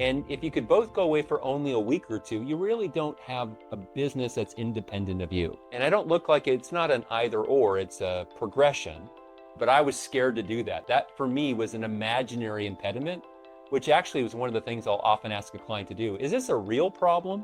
And if you could both go away for only a week or two, you really don't have a business that's independent of you. And I don't look like it's not an either or, it's a progression. But I was scared to do that. That for me was an imaginary impediment, which actually was one of the things I'll often ask a client to do. Is this a real problem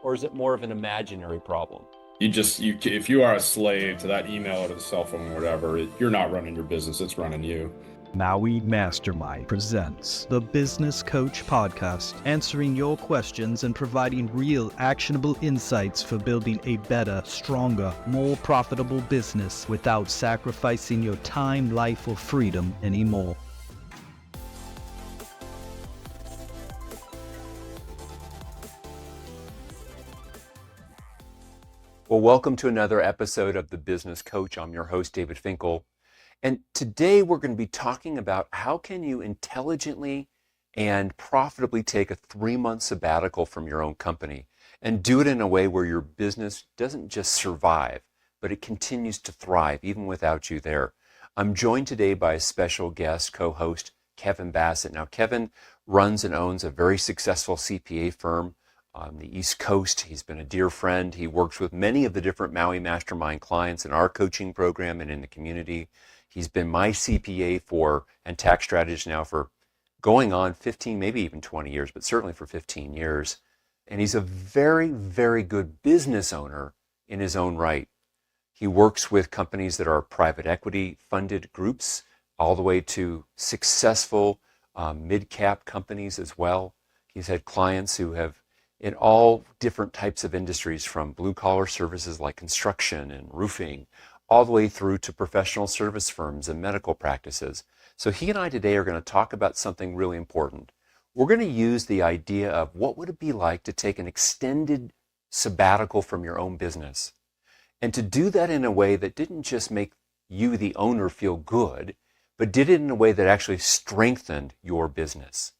or is it more of an imaginary problem? If you are a slave to that email or the cell phone or whatever, you're not running your business, it's running you. Maui Mastermind presents the Business Coach Podcast, answering your questions and providing real actionable insights for building a better, stronger, more profitable business without sacrificing your time, life, or freedom anymore. Well, welcome to another episode of The Business Coach. I'm your host, David Finkel. And today we're going to be talking about how can you intelligently and profitably take a 3-month sabbatical from your own company and do it in a way where your business doesn't just survive, but it continues to thrive even without you there. I'm joined today by a special guest co-host, Kevin Bassett. Now, Kevin runs and owns a very successful CPA firm on the East Coast. He's been a dear friend. He works with many of the different Maui Mastermind clients in our coaching program and in the community. He's been my CPA and tax strategist now for going on 15, maybe even 20 years, but certainly for 15 years. And he's a very, very good business owner in his own right. He works with companies that are private equity funded groups, all the way to successful mid-cap companies as well. He's had clients who have in all different types of industries, from blue-collar services like construction and roofing, all the way through to professional service firms and medical practices. So he and I today are going to talk about something really important. We're going to use the idea of what would it be like to take an extended sabbatical from your own business, and to do that in a way that didn't just make you, the owner, feel good, but did it in a way that actually strengthened your business.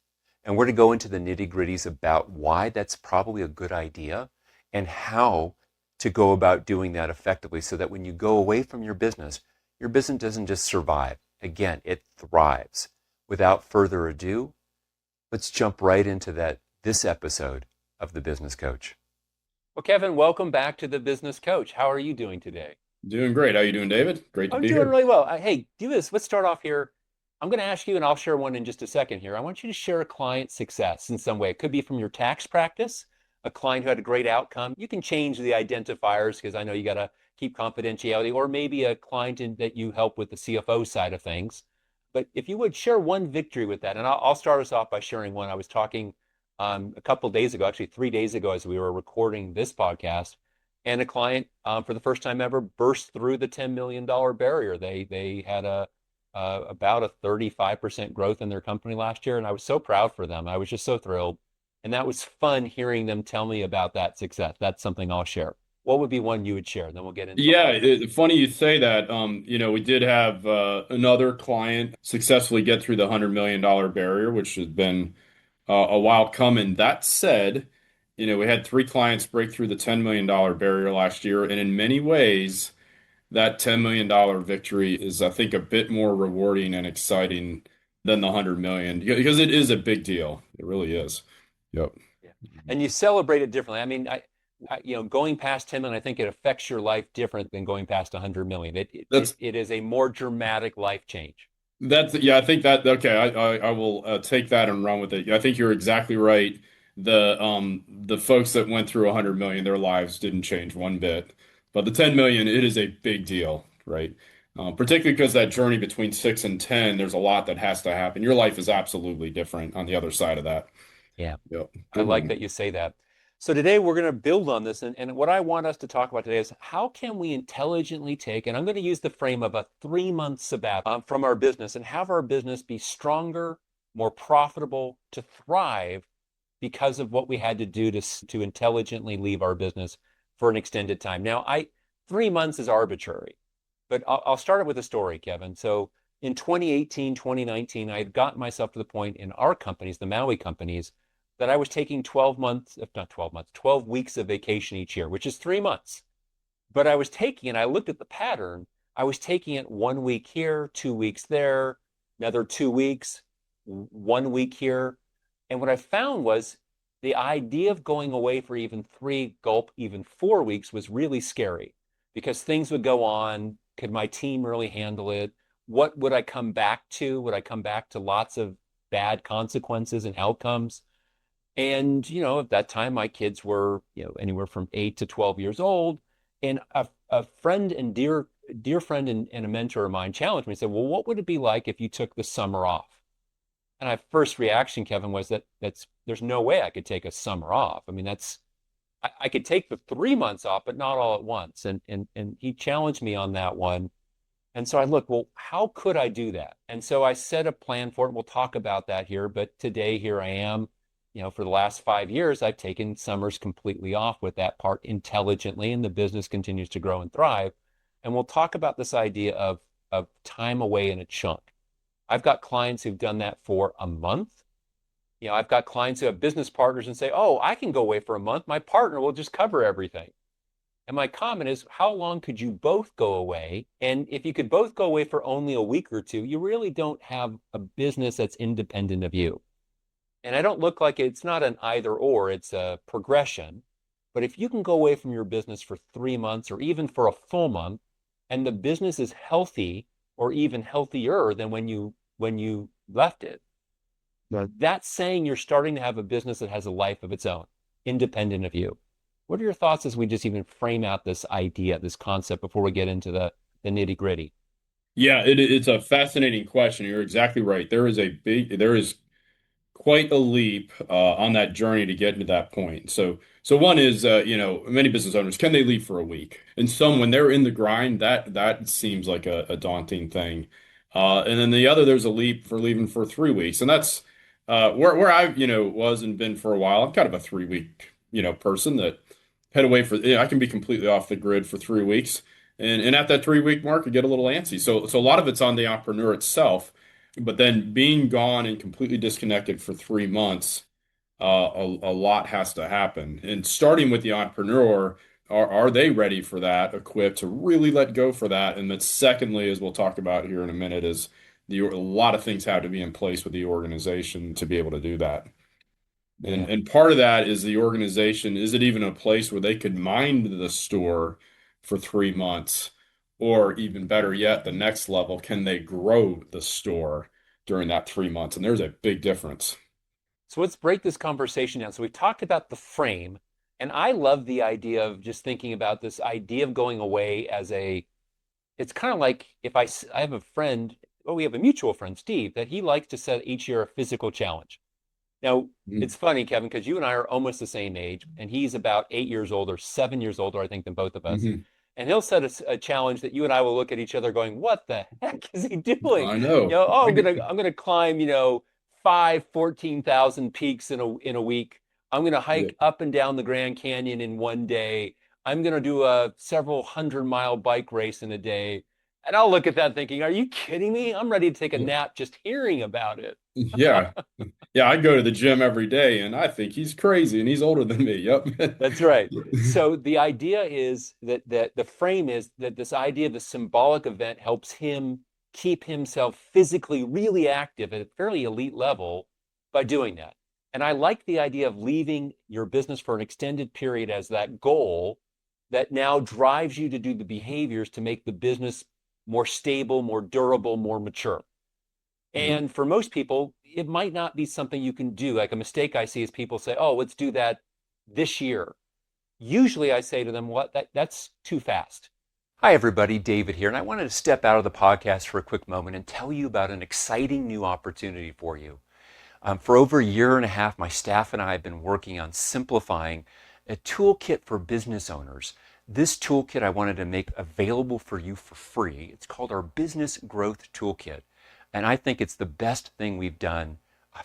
And we're going to go into the nitty-gritties about why that's probably a good idea and how to go about doing that effectively so that when you go away from your business doesn't just survive. Again, it thrives. Without further ado, let's jump right into this episode of The Business Coach. Well, Kevin, welcome back to The Business Coach. How are you doing today? Doing great. How you doing, David? Great to I'm be doing here. really well. Hey, do this. Let's start off here. I'm going to ask you, and I'll share one in just a second here. I want you to share a client success in some way. It could be from your tax practice, a client who had a great outcome. You can change the identifiers because I know you got to keep confidentiality, or maybe a client that you help with the CFO side of things. But if you would share one victory with that, and I'll start us off by sharing one. I was talking a couple of days ago, actually 3 days ago, as we were recording this podcast, and a client for the first time ever burst through the $10 million barrier. They had about a 35% growth in their company last year. And I was so proud for them. I was just so thrilled. And that was fun hearing them tell me about that success. That's something I'll share. What would be one you would share? Then we'll get into Funny you say that. We did have another client successfully get through the $100 million barrier, which has been a while coming. That said, we had 3 clients break through the $10 million barrier last year, and in many ways, that $10 million victory is, I think, a bit more rewarding and exciting than the 100 million, because it is a big deal. It really is. Yep. Yeah. And you celebrate it differently. I mean, going past 10 million, I think it affects your life different than going past 100 million. It is a more dramatic life change. Yeah, I think that, okay, I will take that and run with it. I think you're exactly right. The folks that went through 100 million, their lives didn't change one bit. But the 10 million, it is a big deal, right? Particularly because that journey between 6 and 10, there's a lot that has to happen. Your life is absolutely different on the other side of that. Yeah. Yep. I Good like one. that you say that. So today we're going to build on this. And what I want us to talk about today is how can we intelligently take, and I'm going to use the frame of a 3-month sabbatical from our business and have our business be stronger, more profitable, to thrive because of what we had to do to intelligently leave our business for an extended time. Now, 3 months is arbitrary, but I'll start it with a story, Kevin. So in 2018, 2019, I had gotten myself to the point in our companies, the Maui companies, that I was taking 12 months, if not 12 months, 12 weeks of vacation each year, which is 3 months. But I was taking, and I looked at the pattern, I was taking it 1 week here, 2 weeks there, another 2 weeks, 1 week here. And what I found was the idea of going away for even 3 gulp, even 4 weeks was really scary because things would go on. Could my team really handle it? What would I come back to? Would I come back to lots of bad consequences and outcomes? And, at that time, my kids were, anywhere from 8 to 12 years old. And a friend and dear friend and a mentor of mine challenged me and said, well, what would it be like if you took the summer off? And my first reaction, Kevin, was there's no way I could take a summer off. I mean, I could take the 3 months off, but not all at once. And he challenged me on that one. And so I looked, well, how could I do that? And so I set a plan for it. We'll talk about that here. But today, here I am. For the last 5 years, I've taken summers completely off with that part intelligently, and the business continues to grow and thrive. And we'll talk about this idea of time away in a chunk. I've got clients who've done that for a month. I've got clients who have business partners and say, oh, I can go away for a month. My partner will just cover everything. And my comment is, how long could you both go away? And if you could both go away for only a week or two, you really don't have a business that's independent of you. And I don't look like it's not an either or, it's a progression. But if you can go away from your business for 3 months or even for a full month, and the business is healthy or even healthier than when you left it, that's saying you're starting to have a business that has a life of its own, independent of you. What are your thoughts as we just even frame out this idea, this concept, before we get into the nitty gritty? Yeah, it's a fascinating question. You're exactly right. There is quite a leap on that journey to get to that point. So one is, many business owners, can they leave for a week? And some, when they're in the grind, that seems like a daunting thing. And then the other, there's a leap for leaving for 3 weeks, and that's where I, was and been for a while. I'm kind of a 3 week, person that head away for. I can be completely off the grid for 3 weeks, and at that 3 week mark, I get a little antsy. So a lot of it's on the entrepreneur itself. But then being gone and completely disconnected for 3 months, a lot has to happen. And starting with the entrepreneur, are they ready for that, equipped to really let go for that? And then secondly, as we'll talk about here in a minute, is a lot of things have to be in place with the organization to be able to do that. Yeah. And part of that is the organization, is it even a place where they could mind the store for 3 months? Or even better yet, the next level, can they grow the store during that 3 months? And there's a big difference. So let's break this conversation down. So we've talked about the frame, and I love the idea of just thinking about this idea of going away it's kind of like if I have a friend, well, we have a mutual friend, Steve, that he likes to set each year a physical challenge. Now, Mm-hmm. it's funny, Kevin, because you and I are almost the same age, and he's about 8 years older, 7 years older, I think, than both of us. Mm-hmm. And he'll set a challenge that you and I will look at each other going, what the heck is he doing? I know. Oh, I'm gonna climb, 14,000 peaks in a week. I'm gonna Yeah. hike up and down the Grand Canyon in one day. I'm gonna do a several 100-mile bike race in a day. And I'll look at that thinking, are you kidding me? I'm ready to take a nap just hearing about it. Yeah. Yeah, I go to the gym every day and I think he's crazy and he's older than me. Yep. That's right. So the idea is that the frame is that this idea of the symbolic event helps him keep himself physically really active at a fairly elite level by doing that. And I like the idea of leaving your business for an extended period as that goal that now drives you to do the behaviors to make the business more stable, more durable, more mature. Mhm. And for most people, it might not be something you can do. Like a mistake I see is people say, oh, let's do that this year. Usually I say to them, what, that's too fast. Hi, everybody. David here. And I wanted to step out of the podcast for a quick moment and tell you about an exciting new opportunity for you. For over a year and a half, my staff and I have been working on simplifying a toolkit for business owners. This toolkit I wanted to make available for you for free. It's called our Business Growth Toolkit. And I think it's the best thing we've done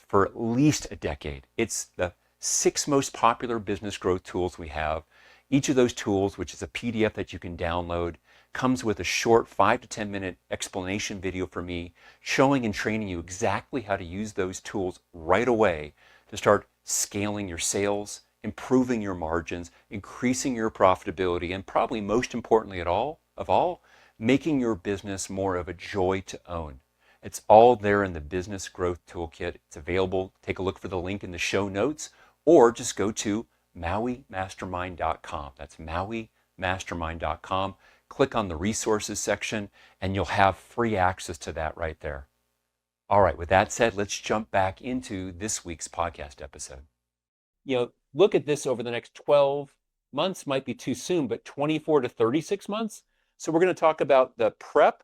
for at least a decade. It's the 6 most popular business growth tools we have. Each of those tools, which is a PDF that you can download, comes with a short 5 to 10 minute explanation video from me showing and training you exactly how to use those tools right away to start scaling your sales, improving your margins, increasing your profitability, and probably most importantly of all, making your business more of a joy to own. It's all there in the Business Growth Toolkit. It's available. Take a look for the link in the show notes, or just go to MauiMastermind.com. That's MauiMastermind.com. Click on the resources section, and you'll have free access to that right there. All right, with that said, let's jump back into this week's podcast episode. Look at this over the next 12 months, might be too soon, but 24 to 36 months. So we're going to talk about the prep,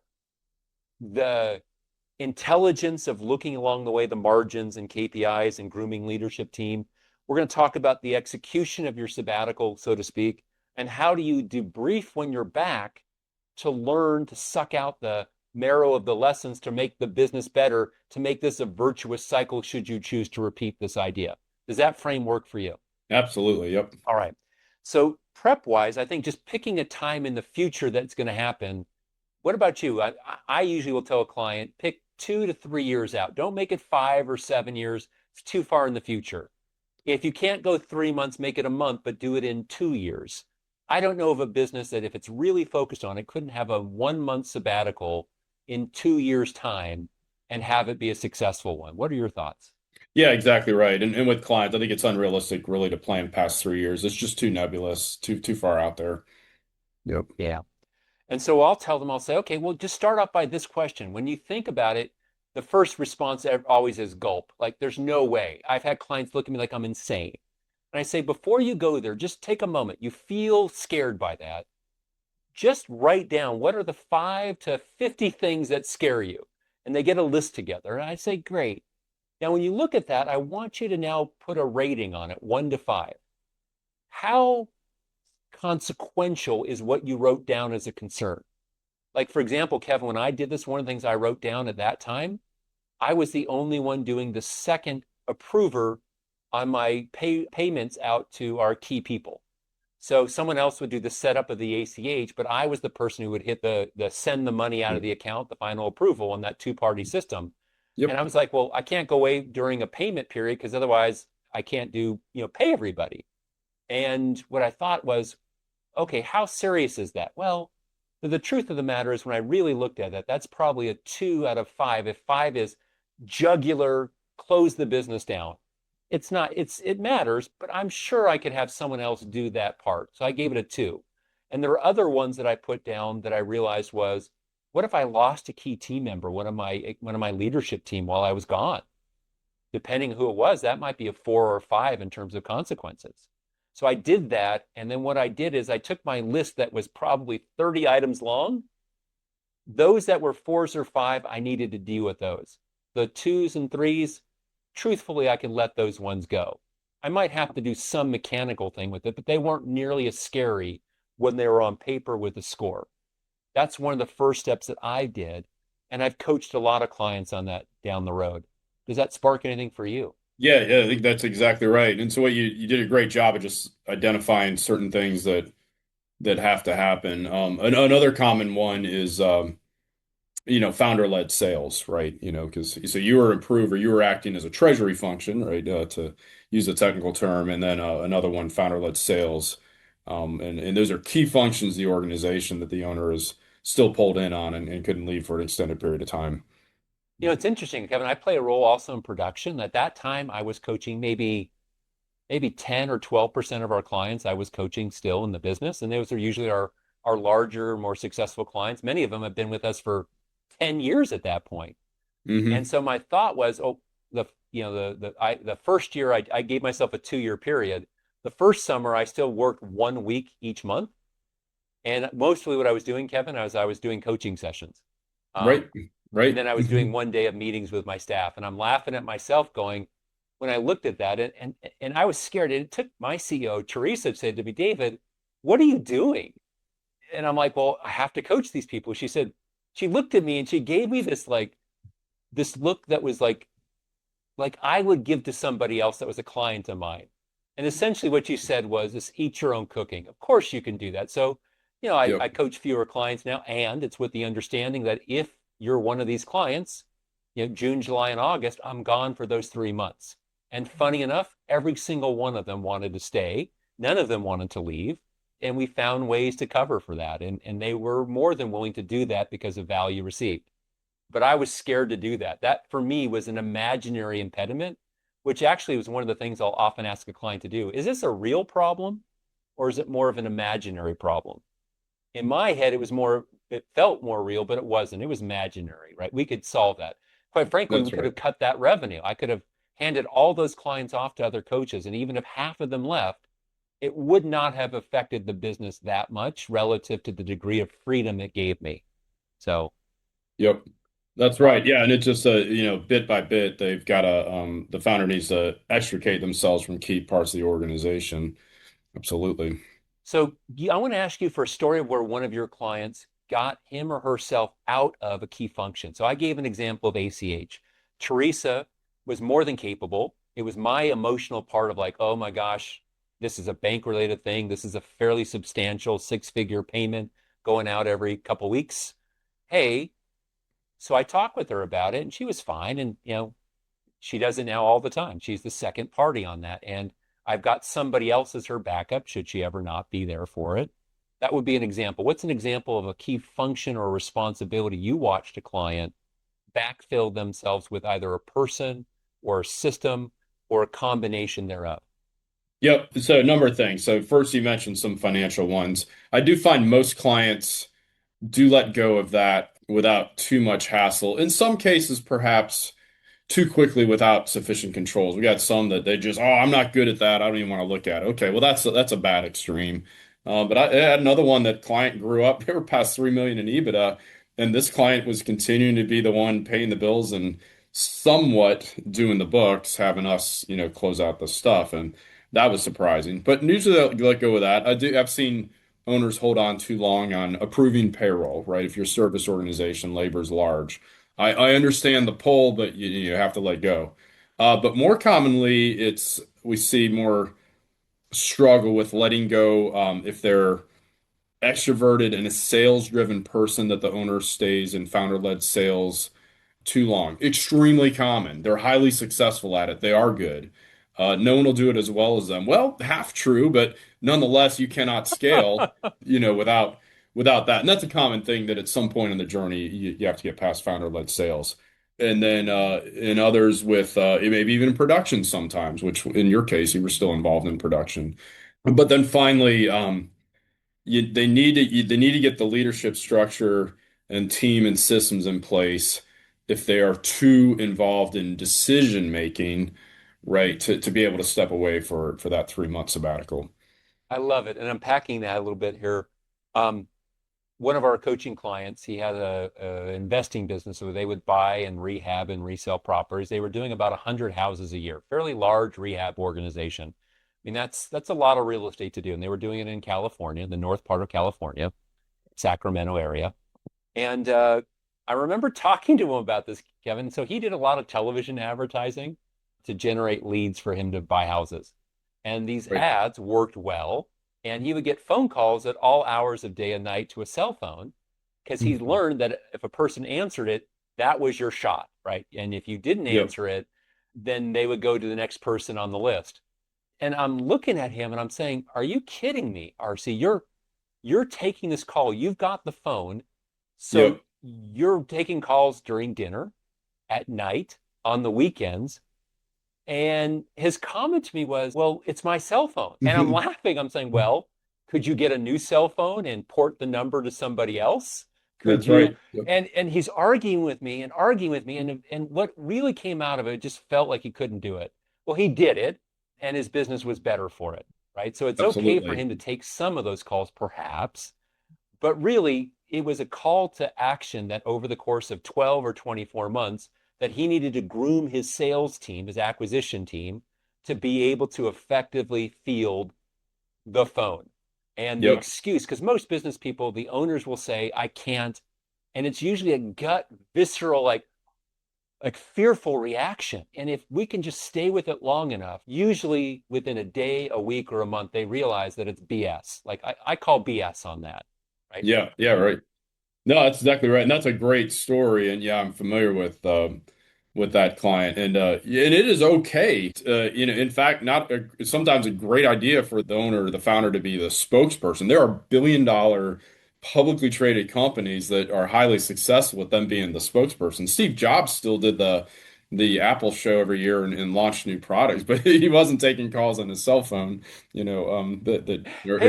the intelligence of looking along the way, the margins and KPIs and grooming leadership team. We're going to talk about the execution of your sabbatical, so to speak, and how do you debrief when you're back to learn to suck out the marrow of the lessons to make the business better, to make this a virtuous cycle should you choose to repeat this idea. Does that frame work for you? Absolutely. Yep. All right. So prep-wise, I think just picking a time in the future that's going to happen. What about you? I usually will tell a client, pick 2 to 3 years out. Don't make it 5 or 7 years. It's too far in the future. If you can't go 3 months, make it a month, but do it in 2 years. I don't know of a business that if it's really focused on it, couldn't have a 1-month sabbatical in 2 years' time and have it be a successful one. What are your thoughts? Yeah, exactly right. And with clients, I think it's unrealistic really to plan past 3 years. It's just too nebulous, too far out there. Yep. Yeah. And so I'll tell them, I'll say, okay, well, just start off by this question. When you think about it, the first response always is gulp. Like, there's no way. I've had clients look at me like I'm insane. And I say, before you go there, just take a moment. You feel scared by that. Just write down what are the 5 to 50 things that scare you. And they get a list together. And I say, great. Now, when you look at that, I want you to now put a rating on it, 1 to 5. How consequential is what you wrote down as a concern? Like, for example, Kevin, when I did this, one of the things I wrote down at that time, I was the only one doing the second approver on my payments out to our key people. So someone else would do the setup of the ACH, but I was the person who would hit the send the money out of the account, the final approval on that 2-party system. Yep. And I was like, well, I can't go away during a payment period because otherwise I can't pay everybody. And what I thought was, okay, how serious is that? Well, the truth of the matter is when I really looked at it, that's probably a 2 out of 5. If 5 is jugular, close the business down. It's not, it matters, but I'm sure I could have someone else do that part. So I gave it a 2. And there are other ones that I put down that I realized was, what if I lost a key team member, one of my leadership team while I was gone? Depending who it was, that might be a 4 or 5 in terms of consequences. So I did that. And then what I did is I took my list that was probably 30 items long. Those that were 4s or 5, I needed to deal with those. The 2s and 3s, truthfully, I can let those ones go. I might have to do some mechanical thing with it, but they weren't nearly as scary when they were on paper with a score. That's one of the first steps that I did. And I've coached a lot of clients on that down the road. Does that spark anything for you? Yeah, I think that's exactly right. And so what you did a great job of just identifying certain things that have to happen. Another common one is founder-led sales, right? Because so you were improver, you were acting as a treasury function, right? To use the technical term, and then another one, founder-led sales. And those are key functions of the organization that the owner is still pulled in on and couldn't leave for an extended period of time. It's interesting, Kevin. I play a role also in production. At that time, I was coaching maybe 10 or 12% of our clients I was coaching still in the business. And those are usually our larger, more successful clients. Many of them have been with us for 10 years at that point. Mm-hmm. And so my thought was, the first year I gave myself a 2-year period. The first summer I still worked 1 week each month. And mostly what I was doing, Kevin, I was doing coaching sessions. Right. And then I was doing 1 day of meetings with my staff. And I'm laughing at myself going, when I looked at that, and I was scared. And it took my CEO, Teresa, said to me, David, what are you doing? And I'm like, well, I have to coach these people. She said, she looked at me and she gave me this look that was like I would give to somebody else that was a client of mine. And essentially what she said was, just eat your own cooking. Of course you can do that. So, I coach fewer clients now, and it's with the understanding that if you're one of these clients, June, July, and August, I'm gone for those 3 months. And funny enough, every single one of them wanted to stay. None of them wanted to leave. And we found ways to cover for that. And they were more than willing to do that because of value received. but I was scared to do that. That for me was an imaginary impediment, which actually was one of the things I'll often ask a client to do. Is this a real problem or is it more of an imaginary problem? In my head, it felt more real, but it wasn't. It was imaginary, right? We could solve that. Quite frankly, we That's could right. have cut that revenue. I could have handed all those clients off to other coaches. And even if half of them left, it would not have affected the business that much relative to the degree of freedom it gave me. So, Yep. That's all right. right. Yeah, and it's just bit by bit, they've got to the founder needs to extricate themselves from key parts of the organization. Absolutely. So I want to ask you for a story of where one of your clients got him or herself out of a key function. So I gave an example of ACH. Teresa was more than capable. It was my emotional part of like, oh my gosh, this is a bank related thing. This is a fairly substantial six-figure payment going out every couple weeks. Hey, so I talked with her about it and she was fine. And, she does it now all the time. She's the second party on that. And I've got somebody else as her backup should she ever not be there for it. That would be an example. What's an example of a key function or responsibility you watched a client backfill themselves with either a person or a system or a combination thereof? Yep. So a number of things. So first you mentioned some financial ones. I do find most clients do let go of that without too much hassle. In some cases, perhaps too quickly without sufficient controls. We got some that they just, oh, I'm not good at that. I don't even want to look at it. Okay, well that's a bad extreme. But I had another one that client grew up. They were past 3 million in EBITDA, and this client was continuing to be the one paying the bills and somewhat doing the books, having us, close out the stuff, and that was surprising. But usually they'll let go of that. I've seen owners hold on too long on approving payroll, right? If your service organization labor's large. I understand the pull, but you have to let go. But more commonly, we see more struggle with letting go if they're extroverted and a sales-driven person that the owner stays in founder-led sales too long. Extremely common. They're highly successful at it. They are good. No one will do it as well as them. Well, half true, but nonetheless, you cannot scale, without that. And that's a common thing that at some point in the journey you have to get past founder-led sales. And then in others with maybe even production sometimes, which in your case you were still involved in production. But then finally, they need to get the leadership structure and team and systems in place if they are too involved in decision making, right, to be able to step away for that 3 month sabbatical. I love it. And unpacking that a little bit here. Um, One of our coaching clients, he had a investing business where they would buy and rehab and resell properties. They were doing about 100 houses a year, fairly large rehab organization. I mean, that's a lot of real estate to do. And they were doing it in California, the north part of California, Sacramento area. And I remember talking to him about this, Kevin. So he did a lot of television advertising to generate leads for him to buy houses. And these Right. ads worked well. And he would get phone calls at all hours of day and night to a cell phone because he Mhm. learned that if a person answered it, that was your shot, right? And if you didn't Yep. answer it, then they would go to the next person on the list. And I'm looking at him and I'm saying, "Are you kidding me, RC? You're taking this call. You've got the phone. So Yep. you're taking calls during dinner, at night, on the weekends." And his comment to me was, "Well, it's my cell phone." And I'm laughing. I'm saying, "Well, could you get a new cell phone and port the number to somebody else? Could That's you?" right. Yep. And he's arguing with me and arguing with me. And what really came out of it just felt like he couldn't do it. Well, he did it, and his business was better for it, right? So it's okay for Absolutely. him to take some of those calls, perhaps, but really, it was a call to action that over the course of 12 or 24 months, that he needed to groom his sales team, his acquisition team, to be able to effectively field the phone. And the Yep. excuse, because most business people, the owners will say, "I can't." And it's usually a gut, visceral, like fearful reaction. And if we can just stay with it long enough, usually within a day, a week, or a month, they realize that it's BS. Like I call BS on that, right? Yeah. Yeah. Right. No, that's exactly right. And that's a great story. And yeah, I'm familiar with that client. And it is okay. In fact, not sometimes a great idea for the owner or the founder to be the spokesperson. There are billion dollar publicly traded companies that are highly successful with them being the spokesperson. Steve Jobs still did the Apple show every year and launched new products, but he wasn't taking calls on his cell phone, or, Hey, the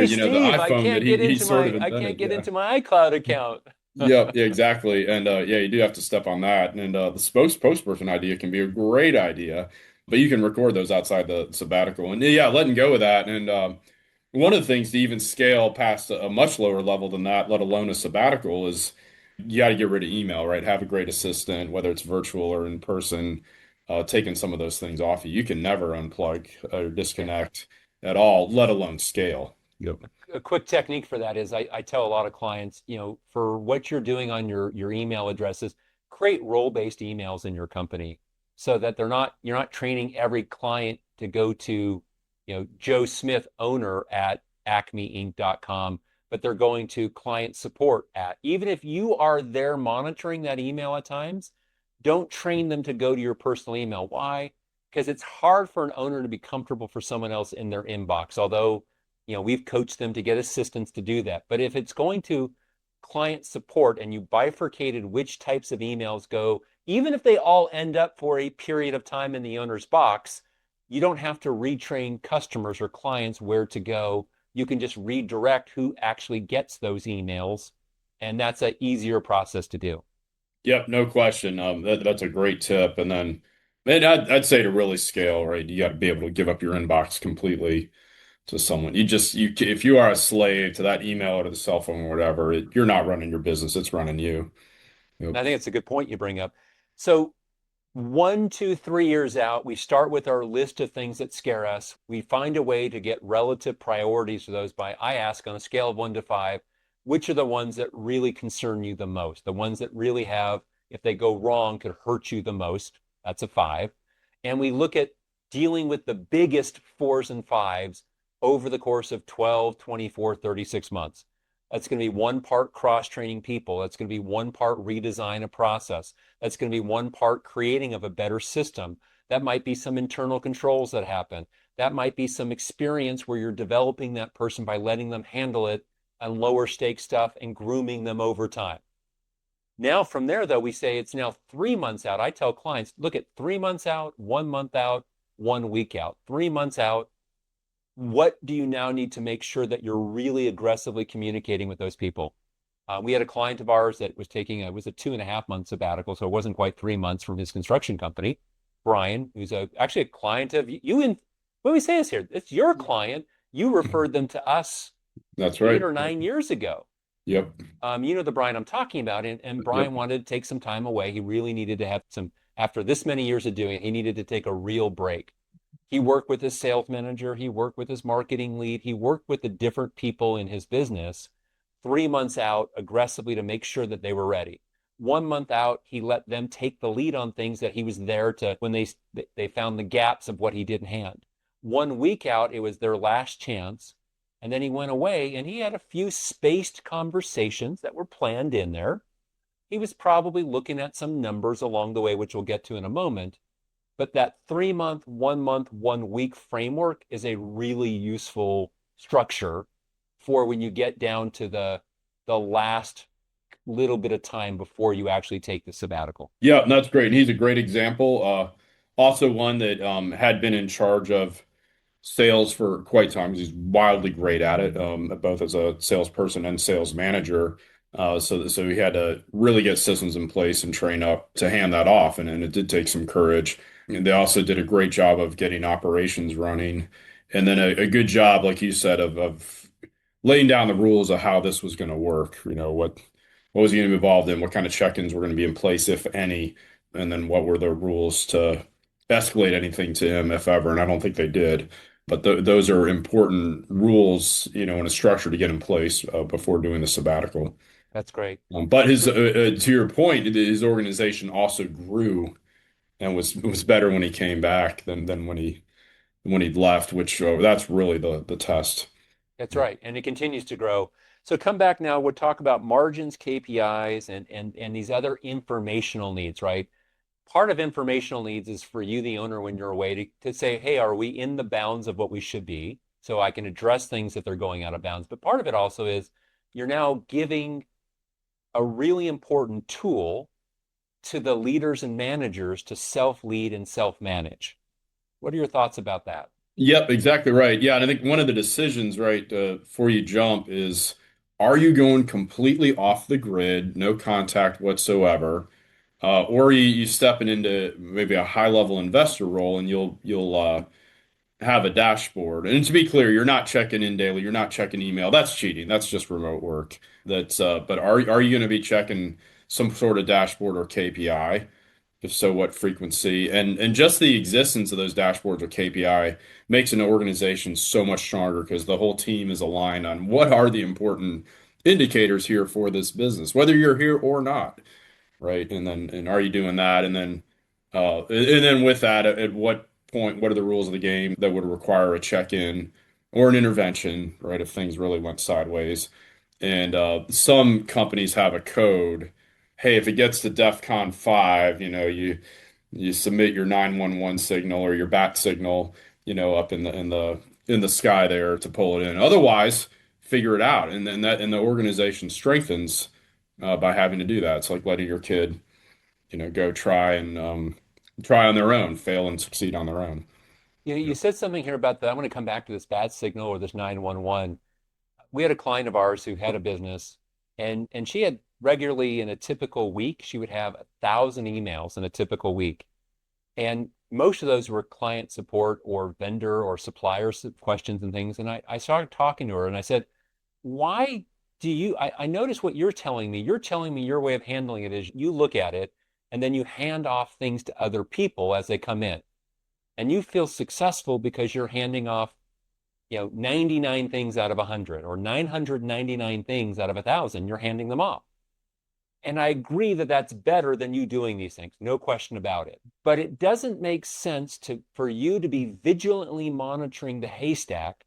Steve, iPhone that he sort of I can't invented. get Yeah. into my iCloud account. Yep, yeah, exactly. And yeah, you do have to step on that. And the spokesperson idea can be a great idea, but you can record those outside the sabbatical. And yeah, letting go of that. And one of the things to even scale past a much lower level than that, let alone a sabbatical, is you got to get rid of email, right? Have a great assistant, whether it's virtual or in person, taking some of those things off you. You can never unplug or Yeah. disconnect at all, let alone scale. Yep. A quick technique for that is I tell a lot of clients, for what you're doing on your email addresses, create role-based emails in your company so that you're not training every client to go to, Joe Smith owner at acmeinc.com, but they're going to client support at, even if you are there monitoring that email at times, don't train them to go to your personal email. Why? Because it's hard for an owner to be comfortable for someone else in their inbox, although we've coached them to get assistants to do that. But if it's going to client support and you bifurcated which types of emails go, even if they all end up for a period of time in the owner's box, you don't have to retrain customers or clients where to go. You can just redirect who actually gets those emails. And that's an easier process to do. Yep, no question. That's a great tip. And then, man, I'd say to really scale, right? You got to be able to give up your inbox completely to someone. If you are a slave to that email or to the cell phone or whatever, you're not running your business. It's running you. And Yep. I think it's a good point you bring up. So 1, 2, 3 years out, we start with our list of things that scare us. We find a way to get relative priorities to those by, I ask on a scale of 1 to 5, which are the ones that really concern you the most? The ones that really have, if they go wrong, could hurt you the most. That's a 5. And we look at dealing with the biggest 4s and 5s over the course of 12, 24, 36 months. That's going to be one part cross training people. That's going to be one part redesign a process. That's going to be one part creating of a better system. That might be some internal controls that happen. That might be some experience where you're developing that person by letting them handle it on lower stake stuff and grooming them over time. Now, from there, though, we say it's now 3 months out. I tell clients, look at 3 months out, 1 month out, 1 week out, 3 months out. What do you now need to make sure that you're really aggressively communicating with those people? We had a client of ours that was it was a 2.5 month sabbatical, so it wasn't quite 3 months from his construction company. Brian, who's actually a client of you, and when we say this here, it's your client. You referred them to us That's 8 or 9 years ago. Yep. You know the Brian I'm talking about, and Brian Yep. wanted to take some time away. He really needed to have after this many years of doing it, he needed to take a real break. He worked with his sales manager. He worked with his marketing lead. He worked with the different people in his business 3 months out aggressively to make sure that they were ready. 1 month out, he let them take the lead on things that he was there to when they found the gaps of what he didn't hand. 1 week out, it was their last chance. And then he went away and he had a few spaced conversations that were planned in there. He was probably looking at some numbers along the way, which we'll get to in a moment. But that 3 month, 1 month, 1 week framework is a really useful structure for when you get down to the last little bit of time before you actually take the sabbatical. Yeah, and that's great. And he's a great example. Also one that had been in charge of sales for quite some time. He's wildly great at it, both as a salesperson and sales manager. So he had to really get systems in place and train up to hand that off, and it did take some courage. And they also did a great job of getting operations running, and then a good job, like you said, of laying down the rules of how this was going to work. What was he going to be involved in? What kind of check-ins were going to be in place, if any? And then what were the rules to escalate anything to him, if ever? And I don't think they did. But those are important rules, in a structure to get in place before doing the sabbatical. That's great. But his, to your point, his organization also grew and was better when he came back than when he left, which that's really the test. That's right. And it continues to grow. So come back now, we'll talk about margins, KPIs, and these other informational needs, right? Part of informational needs is for you, the owner, when you're away to say, hey, are we in the bounds of what we should be? So I can address things if they're going out of bounds. But part of it also is you're now giving a really important tool to the leaders and managers to self-lead and self-manage. What are your thoughts about that? Yep, exactly right. Yeah, and I think one of the decisions, right, before you jump is, are you going completely off the grid, no contact whatsoever, or you stepping into maybe a high level investor role, and you'll have a dashboard. And to be clear, you're not checking in daily, you're not checking email. That's cheating. That's just remote work. That's but are you going to be checking some sort of dashboard or KPI? If so, what frequency? And just the existence of those dashboards or KPI makes an organization so much stronger because the whole team is aligned on what are the important indicators here for this business, whether you're here or not, right? And are you doing that? And then with that, at what point, what are the rules of the game that would require a check-in or an intervention, right? If things really went sideways. And some companies have a code. Hey, if it gets to DEFCON 5, you submit your 911 signal or your bat signal, up in the sky there to pull it in. Otherwise, figure it out. And the organization strengthens by having to do that. It's like letting your kid, go try on their own, fail and succeed on their own. You said something here about that. I'm going to come back to this bad signal or this 911. We had a client of ours who had a business, and she had regularly in a typical week, she would have 1,000 emails in a typical week. And most of those were client support or vendor or supplier questions and things. And I started talking to her and I said, why do you, I notice what you're telling me. You're telling me your way of handling it is you look at it and then you hand off things to other people as they come in. And you feel successful because you're handing off, 99 things out of 100 or 999 things out of 1,000, you're handing them off. And I agree that that's better than you doing these things, no question about it. But it doesn't make sense for you to be vigilantly monitoring the haystack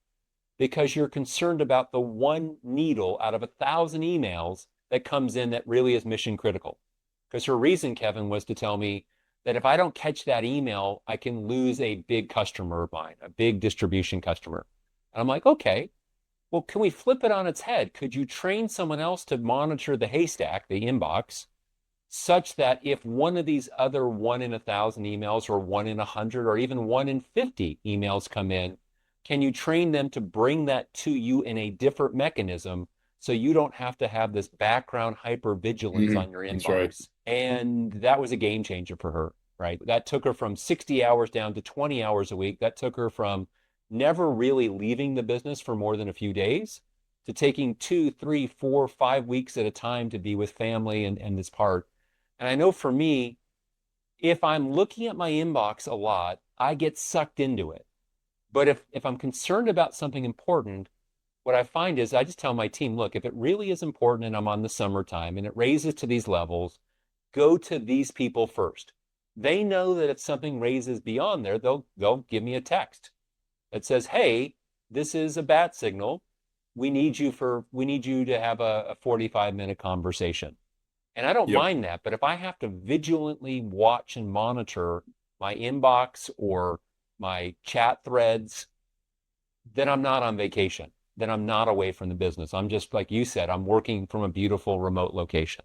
because you're concerned about the one needle out of 1,000 emails that comes in that really is mission critical. Because her reason, Kevin, was to tell me that if I don't catch that email, I can lose a big customer of mine, a big distribution customer. And I'm like, okay, well, can we flip it on its head? Could you train someone else to monitor the haystack, the inbox, such that if one of these other 1 in 1,000 emails or 1 in 100 or even 1 in 50 emails come in, can you train them to bring that to you in a different mechanism so you don't have to have this background hypervigilance on your That's right. inbox? And that was a game changer for her, right? That took her from 60 hours down to 20 hours a week. That took her from never really leaving the business for more than a few days to taking 2, 3, 4, 5 weeks at a time to be with family and this part. And I know for me, if I'm looking at my inbox a lot, I get sucked into it. But if I'm concerned about something important, what I find is I just tell my team, look, if it really is important and I'm on the summertime and it raises to these levels, go to these people first. They know that if something raises beyond there, they'll give me a text that says, hey, this is a bat signal. We need you to have a 45-minute conversation. And I don't Yep. mind that, but if I have to vigilantly watch and monitor my inbox or my chat threads, then I'm not on vacation. Then I'm not away from the business. I'm just, like you said, I'm working from a beautiful remote location.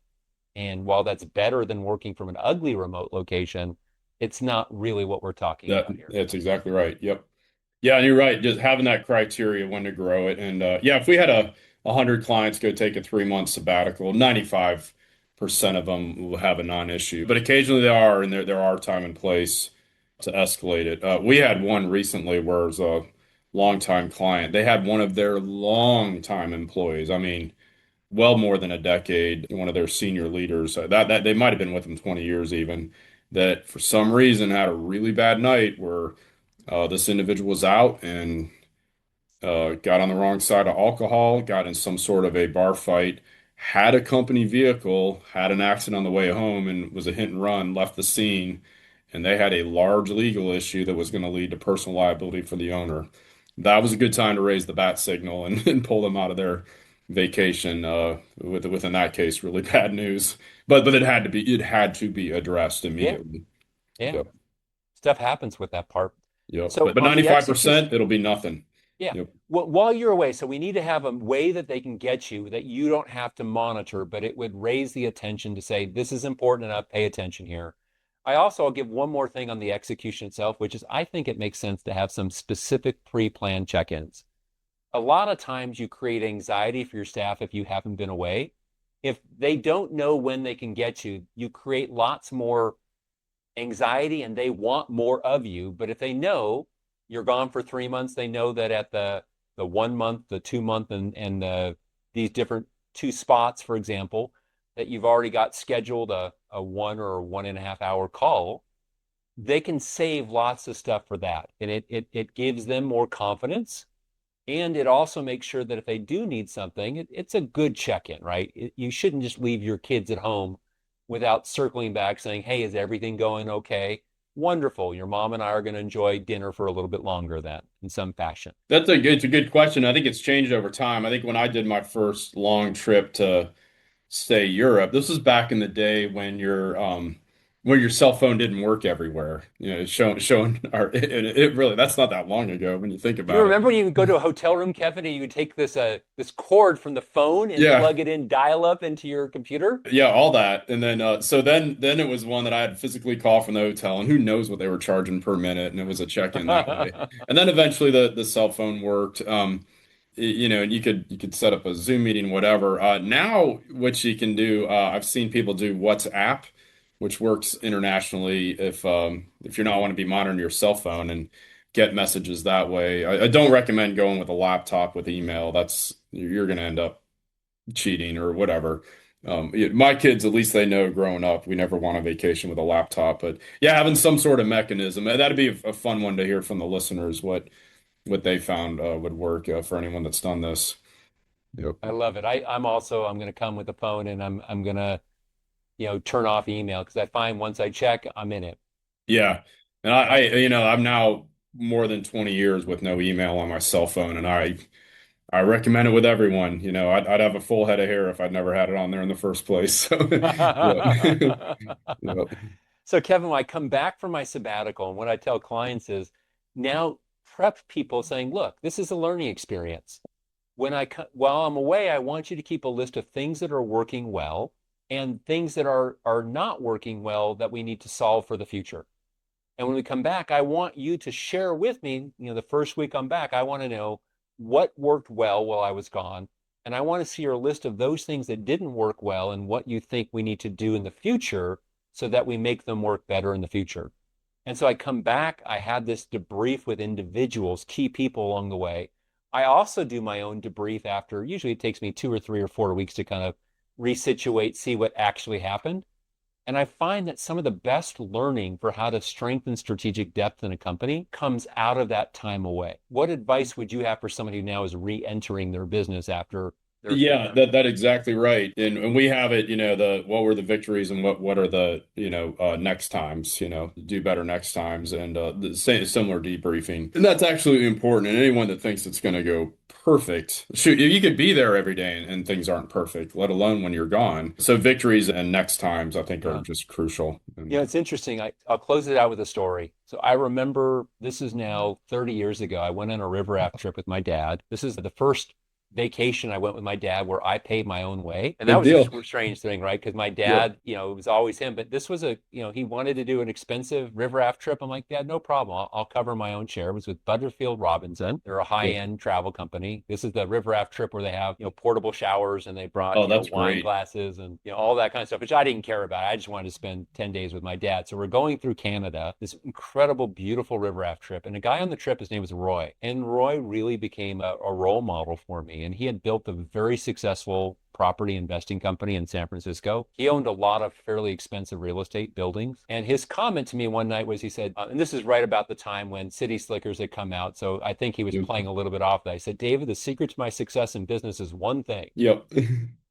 And while that's better than working from an ugly remote location, it's not really what we're talking about here. That's exactly right. Yep. Yeah, and you're right. Just having that criteria when to grow it. And yeah, if we had 100 clients go take a 3 month sabbatical, 95% of them will have a non-issue. But occasionally they are, and there are time and place to escalate it. We had one recently where it was a longtime client. They had one of their longtime employees. I mean, well more than a decade, one of their senior leaders. That they might have been with them 20 years even. That for some reason had a really bad night where this individual was out and got on the wrong side of alcohol, got in some sort of a bar fight, had a company vehicle, had an accident on the way home, and was a hit and run, left the scene, and they had a large legal issue that was going to lead to personal liability for the owner. That was a good time to raise the bat signal and pull them out of their vacation. Within that case, really bad news. But it had to be addressed Yeah, immediately. yeah. Yep. Stuff happens with that part. Yep. So But on the execution, 95%, it'll be nothing. Yeah. Yep. Well, while you're away, so we need to have a way that they can get you that you don't have to monitor, but it would raise the attention to say, this is important enough, pay attention here. I'll give one more thing on the execution itself, which is I think it makes sense to have some specific pre-planned check-ins. A lot of times you create anxiety for your staff if you haven't been away. If they don't know when they can get you, you create lots more anxiety and they want more of you. But if they know you're gone for 3 months, they know that at the 1 month, the 2 month, and these different two spots, for example, that you've already got scheduled a 1 or 1.5 hour call, they can save lots of stuff for that. And it gives them more confidence. And it also makes sure that if they do need something, it's a good check-in, right? You shouldn't just leave your kids at home without circling back saying, hey, is everything going okay? Wonderful. Your mom and I are going to enjoy dinner for a little bit longer then in some fashion. It's a good question. I think it's changed over time. I think when I did my first long trip to say Europe, this was back in the day when your cell phone didn't work everywhere. Showing our it really that's not that long ago when you think Do you about it. remember when you would go to a hotel room, Kevin, and you would take this cord from the phone and Yeah. plug it in dial up into your computer? Yeah, all that. And then then it was one that I had to physically call from the hotel and who knows what they were charging per minute and it was a check-in that way. And then eventually the cell phone worked. And you could set up a Zoom meeting, whatever. Now what you can do, I've seen people do WhatsApp, which works internationally if you're not want to be monitoring your cell phone and get messages that way. I don't recommend going with a laptop with email. You're going to end up cheating or whatever. My kids, at least they know growing up, we never went on vacation with a laptop. But yeah, having some sort of mechanism, that'd be a fun one to hear from the listeners, what they found would work for anyone that's done this. Yep. I love it. I'm going to come with the phone and I'm going to, turn off email because I find once I check, I'm in it. Yeah. And I'm now more than 20 years with no email on my cell phone, and I recommend it with everyone. I'd have a full head of hair if I'd never had it on there in the first place. So, yeah. Yep. So, Kevin, when I come back from my sabbatical, and what I tell clients is now prep people saying, look, this is a learning experience. While I'm away, I want you to keep a list of things that are working well and things that are not working well that we need to solve for the future. And when we come back, I want you to share with me, the first week I'm back, I want to know what worked well while I was gone. And I want to see your list of those things that didn't work well and what you think we need to do in the future so that we make them work better in the future. And so I come back, I had this debrief with individuals, key people along the way. I also do my own debrief after, usually it takes me 2 or 3 or 4 weeks to kind of resituate, see what actually happened. And I find that some of the best learning for how to strengthen strategic depth in a company comes out of that time away. What advice would you have for somebody who now is re-entering their business after their Yeah, that exactly right. And we have it, the what were the victories and what are the, next times, do better next times and the same similar debriefing. And that's absolutely important. And anyone that thinks it's going to go perfect, shoot, you could be there every day and things aren't perfect, let alone when you're gone. So victories and next times I think are Yeah. just crucial. It's interesting. I'll close it out with a story. So I remember this is now 30 years ago. I went on a river raft trip with my dad. This is the first vacation I went with my dad where I paid my own way. And that Good was a deal. strange thing, right? Because my Yep. dad, it was always him. But this was he wanted to do an expensive river raft trip. I'm like, Dad, no problem. I'll cover my own share. It was with Butterfield Robinson. They're a Yep. high-end travel company. This is the river raft trip where they have, portable showers and they brought, Oh, that's wine great. glasses and, all that kind of stuff, which I didn't care about. I just wanted to spend 10 days with my dad. So we're going through Canada, this incredible, beautiful river raft trip. And a guy on the trip, his name was Roy. And Roy really became a role model for me. And he had built a very successful property investing company in San Francisco. He owned a lot of fairly expensive real estate buildings. And his comment to me one night was he said, and this is right about the time when City Slickers had come out. So I think he was Yep. playing a little bit off that. I said, David, the secret to my success in business is one thing. Yep.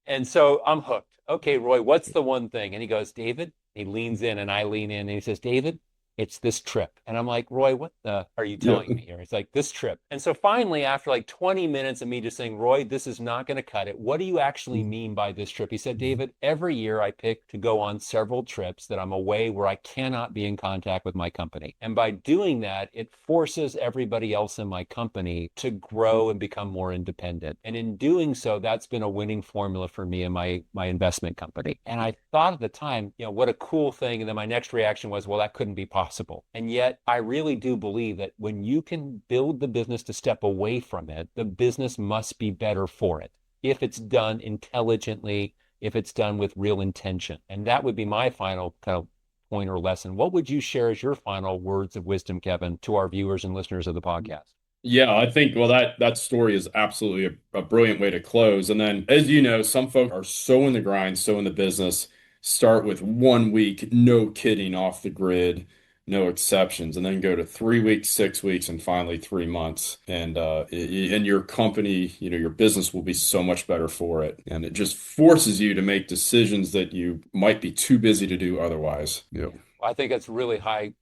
And so I'm hooked. Okay, Roy, what's the one thing? And he goes, David, he leans in and I lean in and he says, David, it's this trip. And I'm like, Roy, what the are you Yeah. telling me here? It's like this trip. And so finally, after like 20 minutes of me just saying, Roy, this is not going to cut it. What do you actually mean by this trip? He said, David, every year I pick to go on several trips that I'm away where I cannot be in contact with my company. And by doing that, it forces everybody else in my company to grow and become more independent. And in doing so, that's been a winning formula for me and my investment company. And I thought at the time, what a cool thing. And then my next reaction was, well, that couldn't be possible. And yet I really do believe that when you can build the business to step away from it, the business must be better for it if it's done intelligently, if it's done with real intention. And that would be my final kind of point or lesson. What would you share as your final words of wisdom, Kevin, to our viewers and listeners of the podcast? Yeah, I think, well, that story is absolutely a brilliant way to close. And then, as you know, some folks are so in the grind, so in the business, start with 1 week, no kidding, off the grid, no exceptions, and then go to 3 weeks, 6 weeks, and finally 3 months. And in your company, your business will be so much better for it. And it just forces you to make decisions that you might be too busy to do otherwise. Yeah. I think that's really high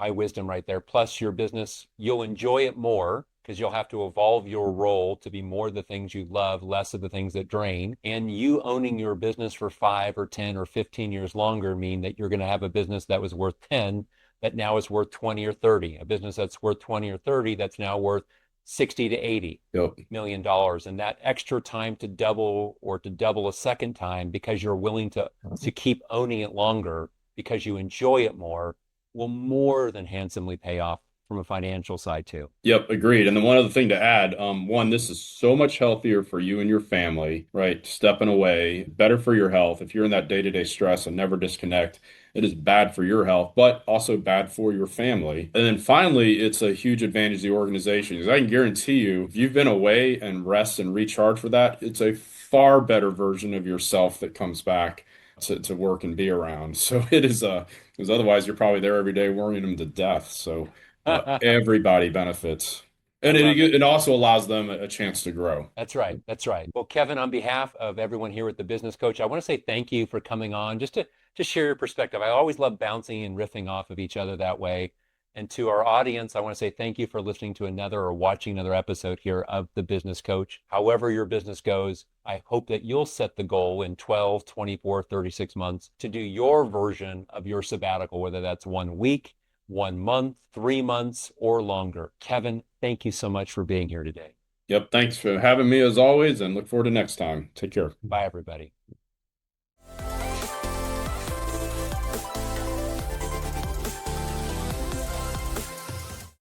wisdom right there. Plus, your business, you'll enjoy it more because you'll have to evolve your role to be more the things you love, less of the things that drain. And you owning your business for 5 or 10 or 15 years longer mean that you're going to have a business that was worth 10 that now is worth 20 or 30. A business that's worth 20 or 30 that's now worth 60 to 80 Yep. million dollars. And that extra time to double or to double a second time because you're willing to keep owning it longer because you enjoy it more will more than handsomely pay off from a financial side too. Yep, agreed. And then one other thing to add, one, this is so much healthier for you and your family, right? Stepping away, better for your health. If you're in that day-to-day stress and never disconnect, it is bad for your health, but also bad for your family. And then finally, it's a huge advantage to the organization because I can guarantee you, if you've been away and rest and recharge for that, it's a far better version of yourself that comes back to work and be around. So it is because otherwise you're probably there every day worrying them to death. So everybody benefits. I And love it. it also allows them a chance to grow. That's right. That's right. Well, Kevin, on behalf of everyone here at the Business Coach, I want to say thank you for coming on just to share your perspective. I always love bouncing and riffing off of each other that way. And to our audience, I want to say thank you for listening to another or watching another episode here of the Business Coach. However your business goes, I hope that you'll set the goal in 12, 24, 36 months to do your version of your sabbatical, whether that's 1 week, 1 month, 3 months, or longer. Kevin, thank you so much for being here today. Yep. Thanks for having me as always, and look forward to next time. Take care. Bye, everybody.